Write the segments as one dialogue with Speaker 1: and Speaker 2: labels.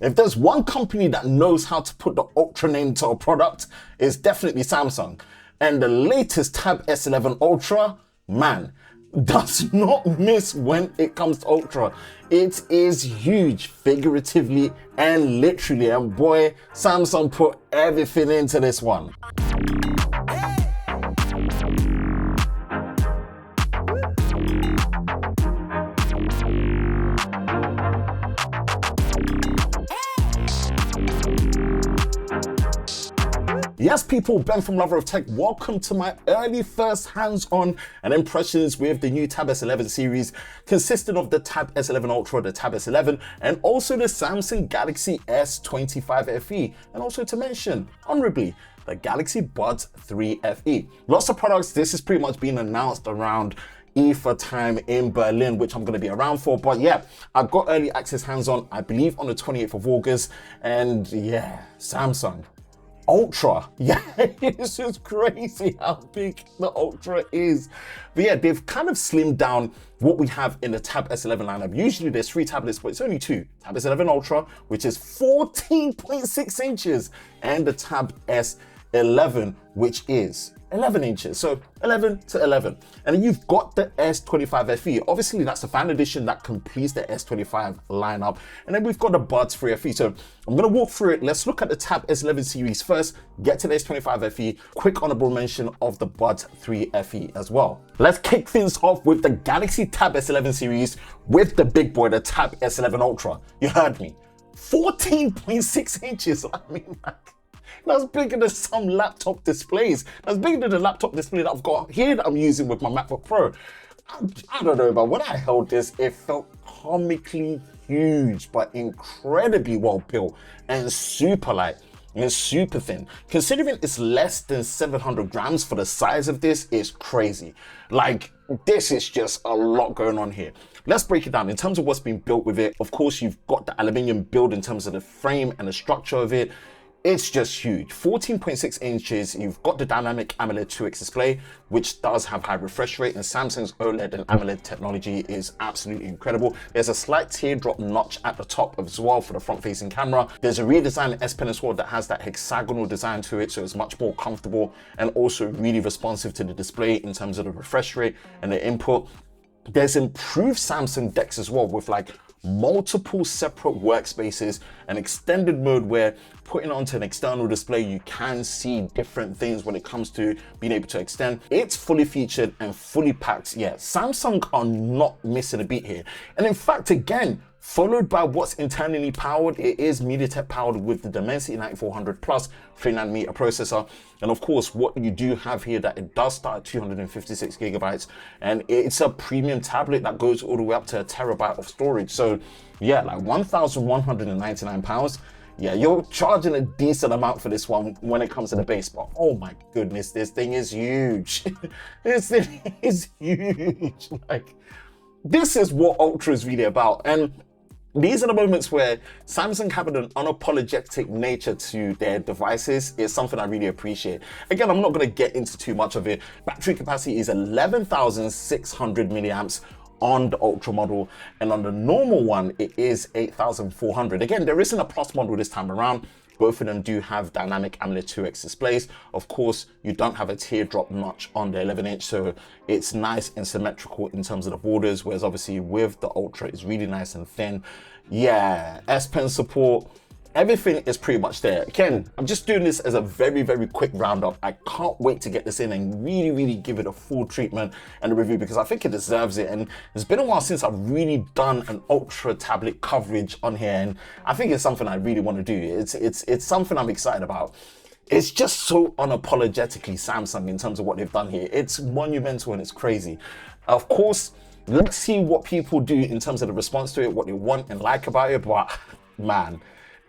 Speaker 1: If there's one company that knows how to put the Ultra name to a product, it's definitely Samsung. And the latest Tab S11 Ultra, man, does not miss when it comes to Ultra. It is huge, figuratively and literally. And boy, Samsung put everything into this one. Yes, people, Ben from Lover of Tech. Welcome to my early first hands-on and impressions with the new Tab S11 series, consisting of the Tab S11 Ultra, the Tab S11, and also the Samsung Galaxy S25 FE, and also to mention, honorably, the Galaxy Buds 3 FE. Lots of products. This has pretty much been announced around IFA time in Berlin, which I'm going to be around for. But yeah, I've got early access hands-on, I believe on the 28th of August. And yeah, Samsung. Ultra, yeah, it's just crazy how big the Ultra is. But yeah, they've kind of slimmed down what we have in the Tab S11 lineup. Usually there's 3 tablets, but it's only 2. Tab S11 Ultra, which is 14.6 inches, and the Tab S11, which is 11 inches, so 11 to 11. And then you've got the S25 FE. Obviously, that's the fan edition that completes the S25 lineup. And then we've got the Buds 3 FE. So I'm gonna walk through it. Let's look at the Tab S11 series first, get to the S25 FE, quick honorable mention of the Buds 3 FE as well. Let's kick things off with the Galaxy Tab S11 series with the big boy, the Tab S11 Ultra. You heard me, 14.6 inches. I mean, that's bigger than some laptop displays. That's bigger than the laptop display that I've got here that I'm using with my MacBook Pro. I don't know, but when I held this, it felt comically huge, but incredibly well built and super light and super thin. Considering it's less than 700 grams for the size of this, is crazy. Like, this is just a lot going on here. Let's break it down. In terms of what's been built with it, of course, you've got the aluminium build in terms of the frame and the structure of it. It's just huge. 14.6 inches. You've got the dynamic AMOLED 2X display, which does have high refresh rate, and Samsung's OLED and AMOLED technology is absolutely incredible. There's a slight teardrop notch at the top as well for the front-facing camera. There's a redesigned S Pen as well that has that hexagonal design to it, so it's much more comfortable and also really responsive to the display in terms of the refresh rate and the input. There's improved Samsung DeX as well, with like multiple separate workspaces, an extended mode where putting onto an external display, you can see different things when it comes to being able to extend. It's fully featured and fully packed. Yeah, Samsung are not missing a beat here. And in fact, again, followed by what's internally powered, it is MediaTek powered with the Dimensity 9400 Plus 3nm processor. And of course, what you do have here, that it does start at 256 gigabytes, and it's a premium tablet that goes all the way up to a terabyte of storage. So yeah, like £1,199. Yeah, you're charging a decent amount for this one when it comes to the base, but oh my goodness, this thing is huge. This thing is huge. Like, this is what Ultra is really about. And these are the moments where Samsung having an unapologetic nature to their devices is something I really appreciate. Again, I'm not going to get into too much of it. Battery capacity is 11,600 milliamps on the Ultra model, and on the normal one, it is 8,400. Again, there isn't a Plus model this time around. Both of them do have dynamic AMOLED 2X displays. Of course, you don't have a teardrop notch on the 11-inch, so it's nice and symmetrical in terms of the borders, whereas obviously with the Ultra, it's really nice and thin. Yeah, S Pen support, everything is pretty much there. Again, I'm just doing this as a very, very quick roundup. I can't wait to get this in and really, really give it a full treatment and a review, because I think it deserves it. And it's been a while since I've really done an Ultra tablet coverage on here, and I think it's something I really want to do. It's something I'm excited about. It's just so unapologetically Samsung in terms of what they've done here. It's monumental and it's crazy. Of course, let's see what people do in terms of the response to it, what they want and like about it. But man,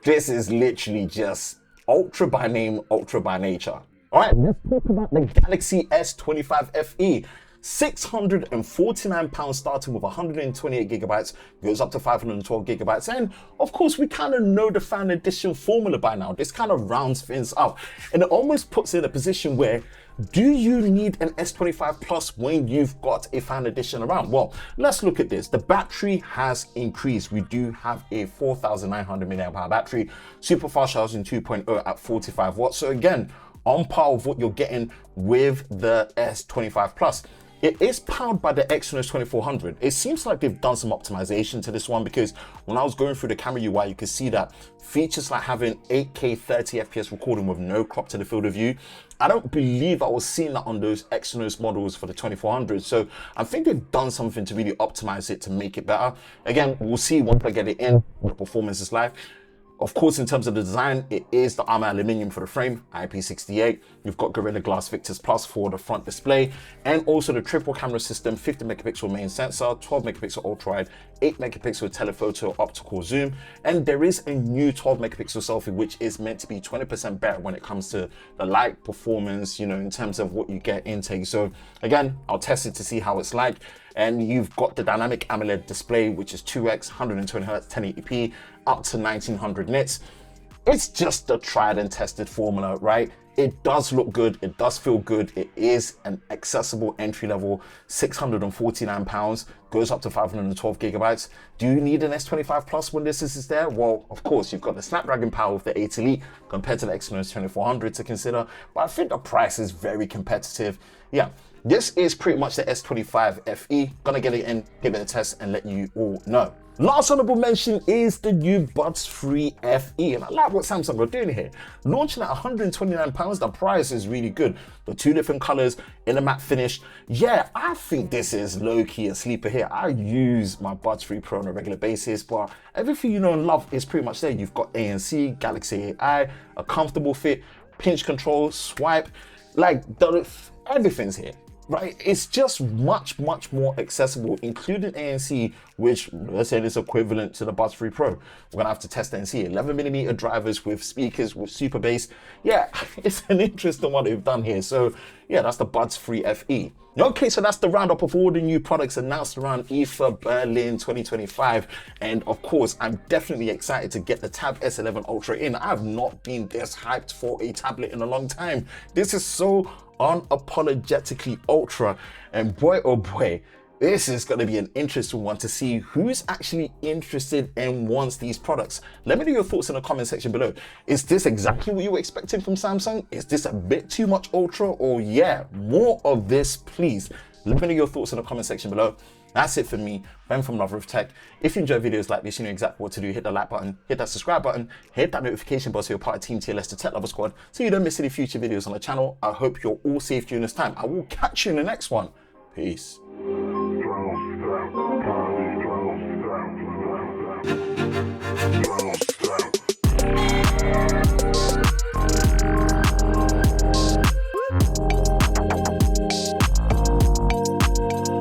Speaker 1: this is literally just Ultra by name, Ultra by nature. All right, let's talk about the Galaxy S25 FE. £649 starting with 128 gigabytes, goes up to 512 gigabytes. And of course, we kind of know the fan edition formula by now. This kind of rounds things up, and it almost puts it in a position where Do you need an S25 Plus when you've got a fan edition around? Well, let's look at this. The battery has increased. We do have a 4,900 mAh battery, super fast charging 2.0 at 45 watts. So again, on par with what you're getting with the S25 Plus. It is powered by the Exynos 2400. It seems like they've done some optimization to this one, because when I was going through the camera UI, you could see that features like having 8K 30 FPS recording with no crop to the field of view, I don't believe I was seeing that on those Exynos models for the 2400. So I think they've done something to really optimize it to make it better. Again, we'll see once I get it in what the performance is like. Of course, in terms of the design, it is the armor aluminium for the frame, IP68. You've got Gorilla Glass Victus Plus for the front display, and also the triple camera system, 50 megapixel main sensor, 12 megapixel ultra wide, 8 megapixel telephoto optical zoom, and there is a new 12 megapixel selfie, which is meant to be 20% better when it comes to the light performance, you know, in terms of what you get intake. So again, I'll test it to see how it's like. And you've got the dynamic AMOLED display, which is 2x, 120 Hz, 1080p, up to 1900 nits. It's just a tried and tested formula, right? It does look good, it does feel good. It is an accessible entry level, £649, goes up to 512 gigabytes. Do you need an S25 Plus when this is there? Well, of course, you've got the Snapdragon power with the 8 Elite compared to the Exynos 2400 to consider, but I think the price is very competitive. Yeah, this is pretty much the S25 FE. Gonna get it in, give it a test, and let you all know. Last honorable mention is the new Buds Free FE, and I like what Samsung are doing here. Launching at £129, the price is really good. The two different colors in a matte finish. Yeah, I think this is low-key a sleeper here. I use my Buds Free Pro on a regular basis, but everything you know and love is pretty much there. You've got ANC, Galaxy AI, a comfortable fit, pinch control, swipe, like everything's here. Right, it's just much more accessible, including ANC, which let's say is equivalent to the Buds Free Pro. We're gonna have to test ANC. 11mm drivers with speakers with super bass. Yeah, it's an interesting one they've done here. So yeah, that's the Buds Free FE. Okay, so that's the roundup of all the new products announced around IFA Berlin 2025. And of course, I'm definitely excited to get the Tab S11 Ultra in. I've not been this hyped for a tablet in a long time. This is so unapologetically ultra, and boy oh boy, this is going to be an interesting one to see who's actually interested and wants these products. Let me know your thoughts in the comment section below. Is this exactly what you were expecting from Samsung? Is this a bit too much ultra, or yeah, more of this please? Let me know your thoughts in the comment section below. That's it for me, Ben from Lover of Tech. If you enjoy videos like this, you know exactly what to do. Hit the like button, hit that subscribe button, hit that notification bell so you're part of Team TLS, the Tech Lover Squad, so you don't miss any future videos on the channel. I hope you're all safe during this time. I will catch you in the next one. Peace.